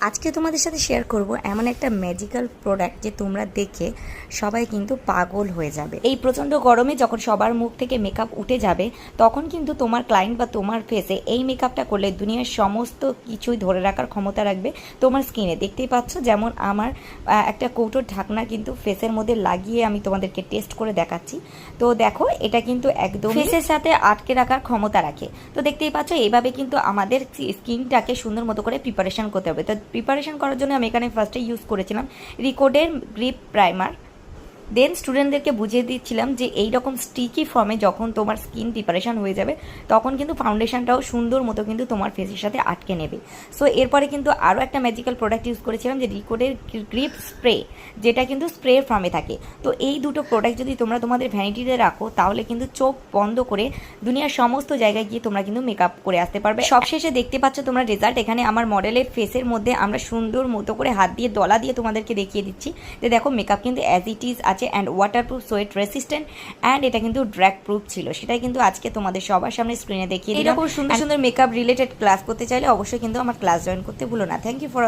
আজকে তোমাদের সাথে শেয়ার করব এমন একটা ম্যাজিক্যাল প্রোডাক্ট যে তোমরা দেখে সবাই কিন্তু পাগল হয়ে যাবে। এই প্রচণ্ড গরমে যখন সবার মুখ থেকে মেকআপ উঠে যাবে তখন কিন্তু তোমার ক্লায়েন্ট বা তোমার ফেসে এই মেকআপটা করলে দুনিয়ার সমস্ত কিছুই ধরে রাখার ক্ষমতা রাখবে তোমার স্কিনে। দেখতেই পাচ্ছ যেমন আমার একটা কৌটোর ঢাকনা কিন্তু ফেসের মধ্যে লাগিয়ে আমি তোমাদেরকে টেস্ট করে দেখাচ্ছি। তো দেখো এটা কিন্তু একদম ফেসের সাথে আটকে রাখার ক্ষমতা রাখে। তো দেখতেই পাচ্ছ এইভাবে কিন্তু আমাদের স্কিনটাকে সুন্দর মতো করে প্রিপারেশন করতে হবে। তো প্রিপারেশন করার জন্য আমি এখানে ফার্স্টে ইউজ করেছিলাম রিকোডের গ্রিপ প্রাইমার। দেন স্টুডেন্টদেরকে বুঝিয়ে দিচ্ছিলাম যে এই রকম স্টিকি ফর্মে যখন তোমার স্কিন প্রিপারেশন হয়ে যাবে তখন কিন্তু ফাউন্ডেশনটাও সুন্দর মতো কিন্তু তোমার ফেসের সাথে আটকে নেবে। সো এরপরে কিন্তু আরও একটা ম্যাজিক্যাল প্রোডাক্ট ইউজ করেছিলাম যে রিকোডের গ্রিপ স্প্রে, যেটা কিন্তু স্প্রে ফর্মে থাকে। তো এই দুটো প্রোডাক্ট যদি তোমরা তোমাদের ভ্যানিটিতে রাখো তাহলে কিন্তু চোখ বন্ধ করে দুনিয়ার সমস্ত জায়গায় গিয়ে তোমরা কিন্তু মেকআপ করে আসতে পারবে। সবশেষে দেখতে পাচ্ছ তোমরা রেজাল্ট। এখানে আমার মডেলের ফেসের মধ্যে আমরা সুন্দর মতো করে হাত দিয়ে ডলা দিয়ে তোমাদেরকে দেখিয়ে দিচ্ছি যে দেখো মেকআপ কিন্তু অ্যাজ ইট ইজ আছে and waterproof, sweat resistant and এটা কিন্তু ড্র্যাগ প্রুফ ছিল। সেটাই কিন্তু আজকে তোমাদের সবার সামনে স্ক্রিনে দেখিয়ে দিলাম। এরকম সুন্দর সুন্দর মেকআপ রিলেটেড ক্লাস করতে চাইলে অবশ্যই কিন্তু আমার ক্লাস জয়েন করতে ভুলো না। Thank you for